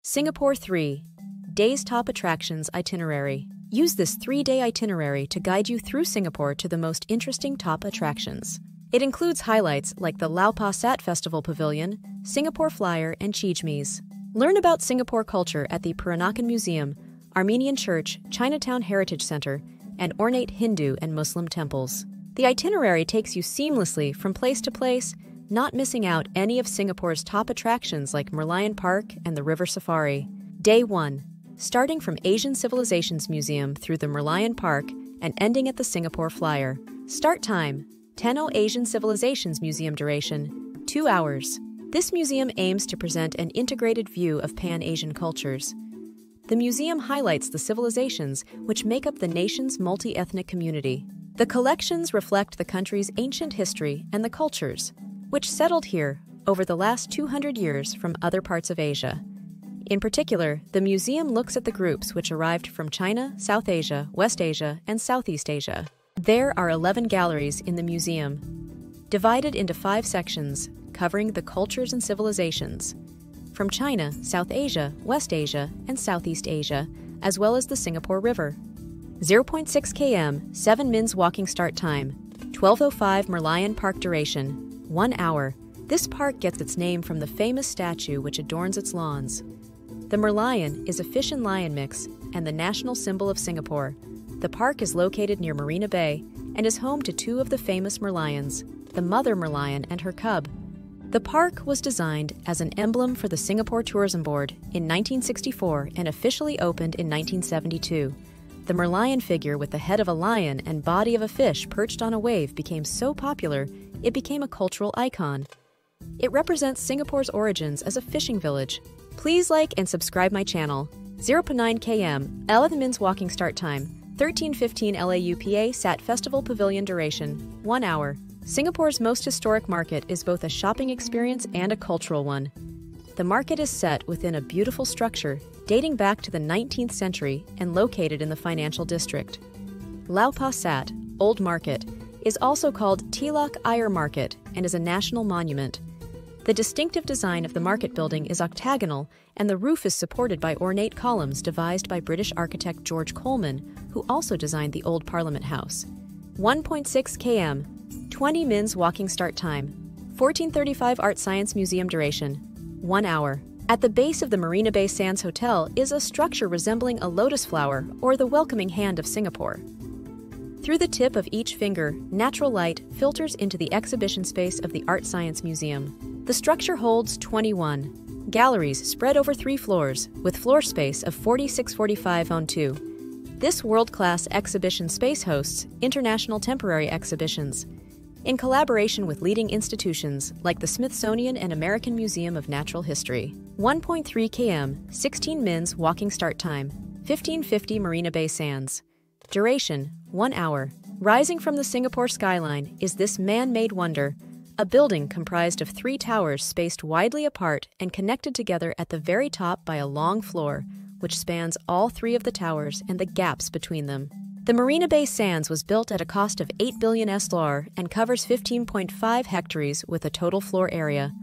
Singapore 3. Days Top Attractions Itinerary. Use this 3-day itinerary to guide you through Singapore to the most interesting top attractions. It includes highlights like the Lau Pa Sat Festival Pavilion, Singapore Flyer and CHIJMES. Learn about Singapore culture at the Peranakan Museum, Armenian Church, Chinatown Heritage Center, and ornate Hindu and Muslim temples. The itinerary takes you seamlessly from place to place, not missing out any of Singapore's top attractions like Merlion Park and the River Safari. Day 1. Starting from Asian Civilizations Museum through the Merlion Park and ending at the Singapore Flyer. Start time: 10:00 Asian Civilizations Museum. Duration: 2 hours. This museum aims to present an integrated view of Pan-Asian cultures. The museum highlights the civilizations which make up the nation's multi-ethnic community. The collections reflect the country's ancient history and the cultures, which settled here over the last 200 years from other parts of Asia. In particular, the museum looks at the groups which arrived from China, South Asia, West Asia, and Southeast Asia. There are 11 galleries in the museum, divided into 5 sections, covering the cultures and civilizations from China, South Asia, West Asia, and Southeast Asia, as well as the Singapore River. 0.6 km, 7 mins walking start time, 12:05 Merlion Park. Duration: 1 hour. This park gets its name from the famous statue which adorns its lawns. The Merlion is a fish and lion mix and the national symbol of Singapore. The park is located near Marina Bay and is home to 2 of the famous Merlions, the mother Merlion and her cub. The park was designed as an emblem for the Singapore Tourism Board in 1964 and officially opened in 1972. The Merlion figure with the head of a lion and body of a fish perched on a wave became so popular, it became a cultural icon. It represents Singapore's origins as a fishing village. Please like and subscribe my channel. 0.9 km, 11 mins walking start time, 13:15 LAUPA Sat Festival Pavilion. Duration: 1 hour. Singapore's most historic market is both a shopping experience and a cultural one. The market is set within a beautiful structure dating back to the 19th century and located in the financial district. Lau Pa Sat, Old Market, is also called Tilak Ayer Market and is a national monument. The distinctive design of the market building is octagonal, and the roof is supported by ornate columns devised by British architect George Coleman, who also designed the old Parliament House. 1.6 km, 20 mins walking start time, 14:35 Art Science Museum. Duration: 1 hour. At the base of the Marina Bay Sands Hotel is a structure resembling a lotus flower or the welcoming hand of Singapore. Through the tip of each finger, natural light filters into the exhibition space of the Art Science Museum. The structure holds 21 galleries spread over 3 floors, with floor space of 4645 on 2. This world-class exhibition space hosts international temporary exhibitions, in collaboration with leading institutions like the Smithsonian and American Museum of Natural History. 1.3 km, 16 mins walking start time, 15:50 Marina Bay Sands. Duration: 1 hour. Rising from the Singapore skyline is this man-made wonder, a building comprised of 3 towers spaced widely apart and connected together at the very top by a long floor, which spans all 3 of the towers and the gaps between them. The Marina Bay Sands was built at a cost of 8 billion SLR and covers 15.5 hectares with a total floor area.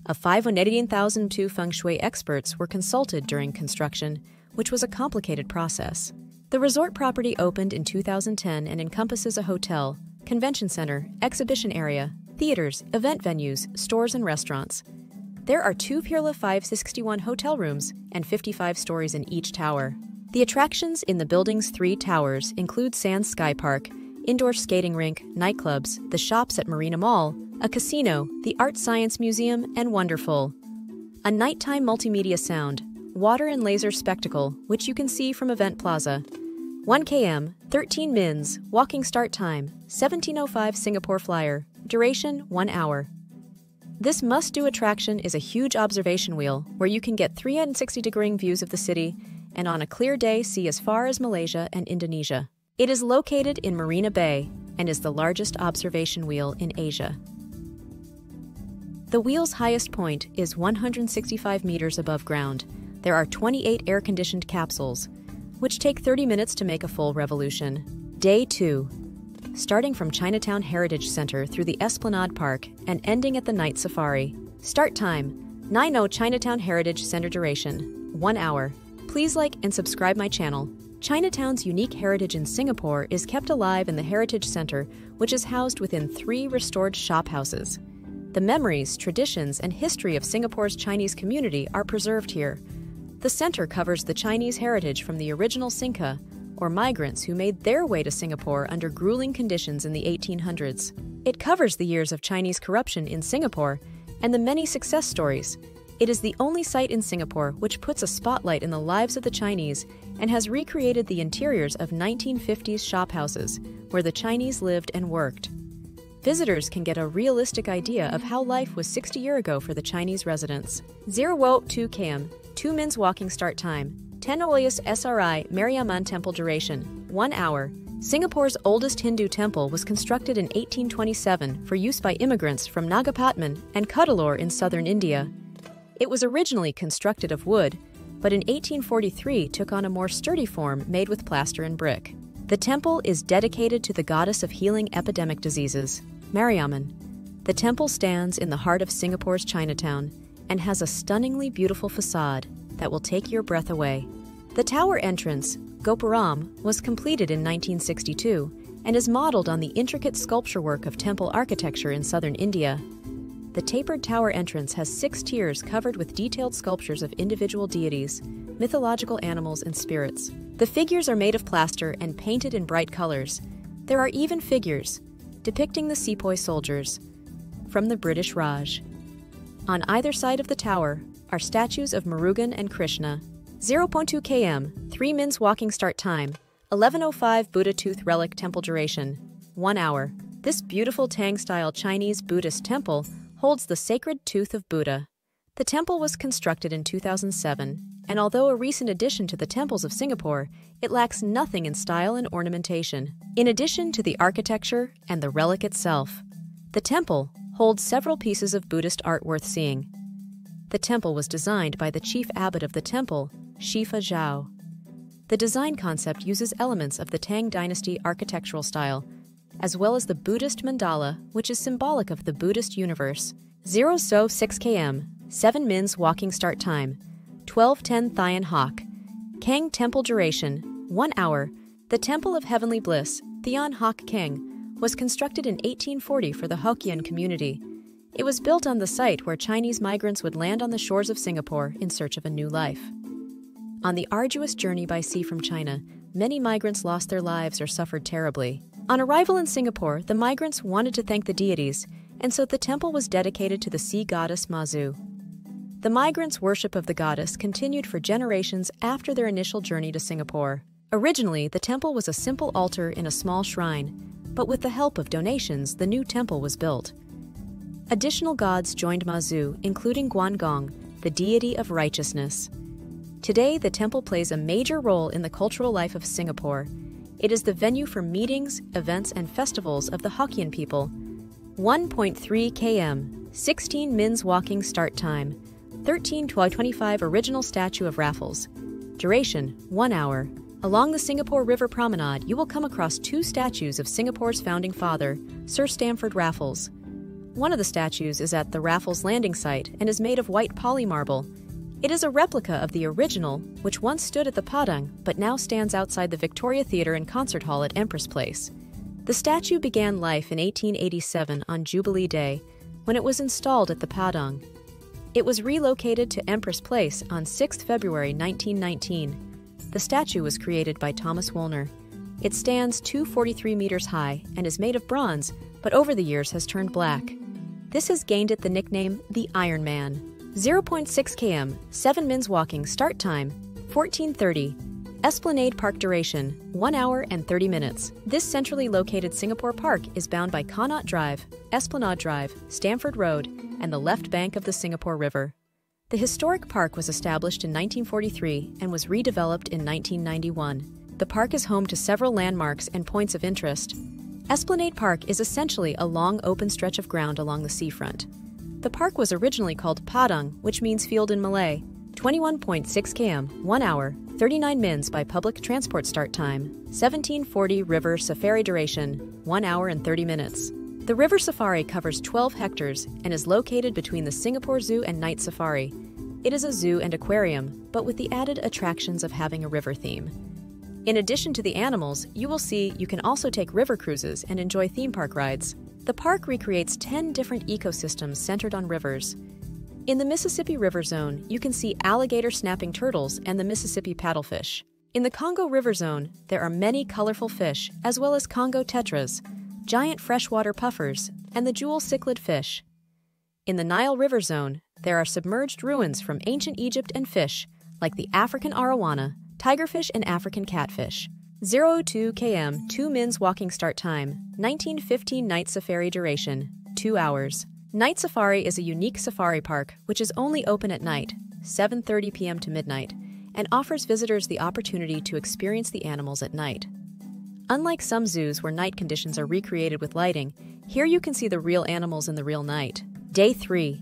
Of 518,002 feng shui experts were consulted during construction, which was a complicated process. The resort property opened in 2010 and encompasses a hotel, convention center, exhibition area, theaters, event venues, stores, and restaurants. There are 2 Pirla 561 hotel rooms and 55 stories in each tower. The attractions in the building's 3 towers include Sands Sky Park, indoor skating rink, nightclubs, the shops at Marina Mall, a casino, the Art Science Museum, and Wonderful, a nighttime multimedia sound, water and laser spectacle, which you can see from Event Plaza. 1 km, 13 mins, walking start time, 17:05 Singapore Flyer. Duration: 1 hour. This must-do attraction is a huge observation wheel where you can get 360-degree views of the city and on a clear day see as far as Malaysia and Indonesia. It is located in Marina Bay and is the largest observation wheel in Asia. The wheel's highest point is 165 meters above ground. There are 28 air-conditioned capsules, which take 30 minutes to make a full revolution. Day 2. Starting from Chinatown Heritage Center through the Esplanade Park and ending at the Night Safari. Start time: 9 Chinatown Heritage Center duration, 1 hour. Please like and subscribe my channel. Chinatown's unique heritage in Singapore is kept alive in the Heritage Center, which is housed within 3 restored shophouses. The memories, traditions, and history of Singapore's Chinese community are preserved here. The center covers the Chinese heritage from the original Sinca, or migrants who made their way to Singapore under grueling conditions in the 1800s. It covers the years of Chinese corruption in Singapore and the many success stories. It is the only site in Singapore which puts a spotlight in the lives of the Chinese and has recreated the interiors of 1950s shophouses where the Chinese lived and worked. Visitors can get a realistic idea of how life was 60 years ago for the Chinese residents. 02 km, 2 mins walking start time. 10 Olius SRI Merlion Temple duration, 1 hour. Singapore's oldest Hindu temple was constructed in 1827 for use by immigrants from Nagapatman and Cuddalore in southern India. It was originally constructed of wood, but in 1843 took on a more sturdy form made with plaster and brick. The temple is dedicated to the goddess of healing epidemic diseases, Mariamman. The temple stands in the heart of Singapore's Chinatown and has a stunningly beautiful facade that will take your breath away. The tower entrance, Gopuram, was completed in 1962 and is modeled on the intricate sculpture work of temple architecture in southern India. The tapered tower entrance has 6 tiers covered with detailed sculptures of individual deities, mythological animals, and spirits. The figures are made of plaster and painted in bright colors. There are even figures depicting the sepoy soldiers from the British Raj. On either side of the tower are statues of Murugan and Krishna. 0.2 km, 3 mins walking start time. 1105 Buddha Tooth Relic Temple duration, 1 hour. This beautiful Tang-style Chinese Buddhist temple holds the sacred tooth of Buddha. The temple was constructed in 2007, and although a recent addition to the temples of Singapore, it lacks nothing in style and ornamentation. In addition to the architecture and the relic itself, the temple holds several pieces of Buddhist art worth seeing. The temple was designed by the chief abbot of the temple, Shifa Zhao. The design concept uses elements of the Tang Dynasty architectural style, as well as the Buddhist mandala, which is symbolic of the Buddhist universe. 06 km, 7 mins walking start time. 1210 Thian Hoc. Kang Temple duration, 1 hour. The Temple of Heavenly Bliss, Thian Hoc Kang, was constructed in 1840 for the Hokkien community. It was built on the site where Chinese migrants would land on the shores of Singapore in search of a new life. On the arduous journey by sea from China, many migrants lost their lives or suffered terribly. On arrival in Singapore, the migrants wanted to thank the deities, and so the temple was dedicated to the sea goddess Mazu. The migrants' worship of the goddess continued for generations after their initial journey to Singapore. Originally, the temple was a simple altar in a small shrine, but with the help of donations, the new temple was built. Additional gods joined Mazu, including Guan Gong, the deity of righteousness. Today, the temple plays a major role in the cultural life of Singapore. It is the venue for meetings, events, and festivals of the Hokkien people. 1.3 km, 16 mins walking start time. 13-25 Original Statue of Raffles. Duration, 1 hour. Along the Singapore River Promenade, you will come across 2 statues of Singapore's founding father, Sir Stamford Raffles. One of the statues is at the Raffles landing site and is made of white poly marble. It is a replica of the original, which once stood at the Padang but now stands outside the Victoria Theatre and Concert Hall at Empress Place. The statue began life in 1887 on Jubilee Day, when it was installed at the Padang. It was relocated to Empress Place on 6 February 1919. The statue was created by Thomas Woolner. It stands 243 meters high and is made of bronze, but over the years has turned black. This has gained it the nickname the Iron Man. 0.6 km, 7 mins walking start time, 14:30. Esplanade Park duration, 1 hour and 30 minutes. This centrally located Singapore Park is bound by Connaught Drive, Esplanade Drive, Stamford Road, and the left bank of the Singapore River. The historic park was established in 1943 and was redeveloped in 1991. The park is home to several landmarks and points of interest. Esplanade Park is essentially a long open stretch of ground along the seafront. The park was originally called Padang, which means field in Malay. 21.6 km, 1 hour, 39 mins by public transport start time. 1740 River Safari duration, 1 hour and 30 minutes. The River Safari covers 12 hectares and is located between the Singapore Zoo and Night Safari. It is a zoo and aquarium, but with the added attractions of having a river theme. In addition to the animals, you can also take river cruises and enjoy theme park rides. The park recreates 10 different ecosystems centered on rivers. In the Mississippi River Zone, you can see alligator snapping turtles and the Mississippi paddlefish. In the Congo River Zone, there are many colorful fish, as well as Congo tetras, giant freshwater puffers, and the jewel cichlid fish. In the Nile River Zone, there are submerged ruins from ancient Egypt and fish, like the African arowana, tigerfish, and African catfish. 02 km, 2 mins walking start time, 1915 night safari duration, 2 hours. Night Safari is a unique safari park which is only open at night, 7:30 p.m. to midnight, and offers visitors the opportunity to experience the animals at night. Unlike some zoos where night conditions are recreated with lighting, here you can see the real animals in the real night. Day 3.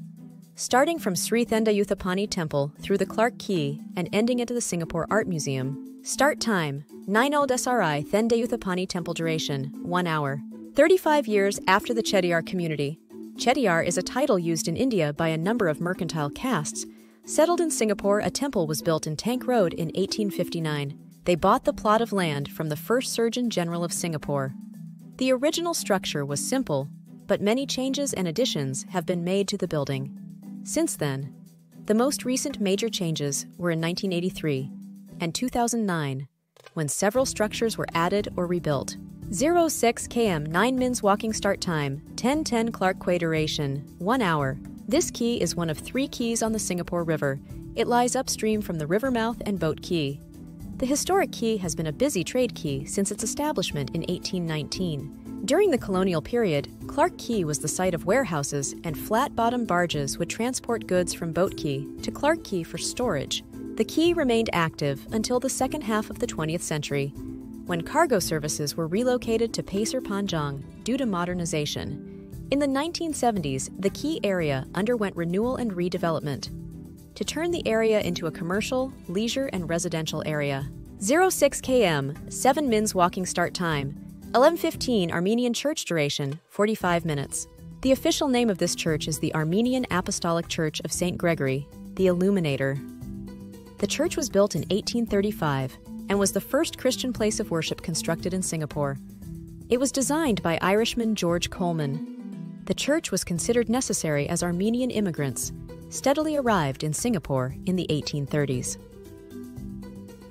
Starting from Sri Thendayuthapani Temple through the Clark Quay and ending at the Singapore Art Museum. Start time, 9 Sri Thendayuthapani Temple duration, 1 hour. 35 years after the Chettiar community. Chettiar is a title used in India by a number of mercantile castes. Settled in Singapore, a temple was built in Tank Road in 1859. They bought the plot of land from the first Surgeon General of Singapore. The original structure was simple, but many changes and additions have been made to the building. Since then, the most recent major changes were in 1983 and 2009, when several structures were added or rebuilt. 06 km 9 mins walking start time, 10:10 Clark Quay duration, 1 hour. This quay is one of 3 quays on the Singapore River. It lies upstream from the river mouth and boat quay. The historic quay has been a busy trade quay since its establishment in 1819. During the colonial period, Clark Quay was the site of warehouses, and flat-bottom barges would transport goods from Boat Quay to Clark Quay for storage. The quay remained active until the second half of the 20th century, when cargo services were relocated to Pasir Panjang due to modernization. In the 1970s, the quay area underwent renewal and redevelopment to turn the area into a commercial, leisure, and residential area. 06 km, 7 mins walking start time, 11:15 Armenian Church duration, 45 minutes. The official name of this church is the Armenian Apostolic Church of St. Gregory, the Illuminator. The church was built in 1835 and was the first Christian place of worship constructed in Singapore. It was designed by Irishman George Coleman. The church was considered necessary as Armenian immigrants steadily arrived in Singapore in the 1830s.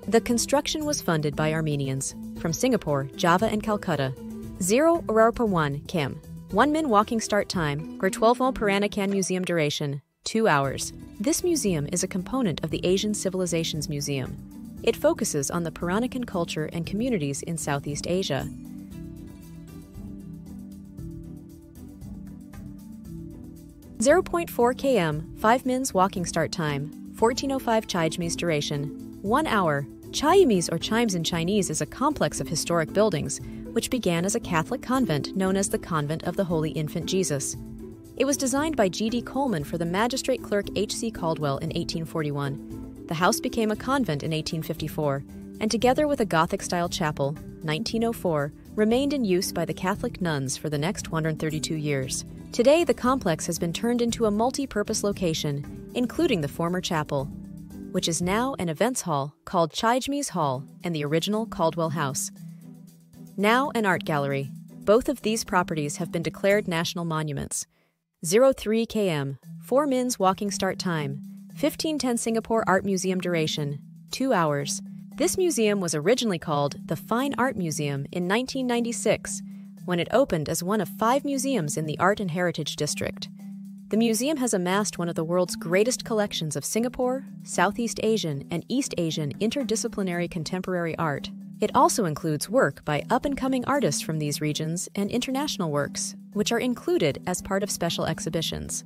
The construction was funded by Armenians from Singapore, Java, and Calcutta. 0 1 km, 1 min walking start time, or 12 Peranakan Museum duration, 2 hours. This museum is a component of the Asian Civilizations Museum. It focuses on the Peranakan culture and communities in Southeast Asia. .4 km, 5 mins walking start time, 14:05 CHIJMES duration, 1 hour. CHIJMES, or chimes in Chinese, is a complex of historic buildings, which began as a Catholic convent known as the Convent of the Holy Infant Jesus. It was designed by G.D. Coleman for the magistrate clerk H.C. Caldwell in 1841. The house became a convent in 1854, and together with a Gothic-style chapel, 1904, remained in use by the Catholic nuns for the next 132 years. Today, the complex has been turned into a multi-purpose location, including the former chapel, which is now an events hall called CHIJMES Hall and the original Caldwell House. Now an art gallery. Both of these properties have been declared national monuments. 03 km, 4 mins walking start time, 15:10 Singapore Art Museum duration, 2 hours. This museum was originally called the Fine Art Museum in 1996, when it opened as one of 5 museums in the Art and Heritage District. The museum has amassed one of the world's greatest collections of Singapore, Southeast Asian, and East Asian interdisciplinary contemporary art. It also includes work by up-and-coming artists from these regions and international works, which are included as part of special exhibitions.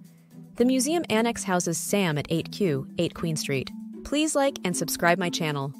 The museum annex houses SAM at 8Q, 8 Queen Street. Please like and subscribe my channel.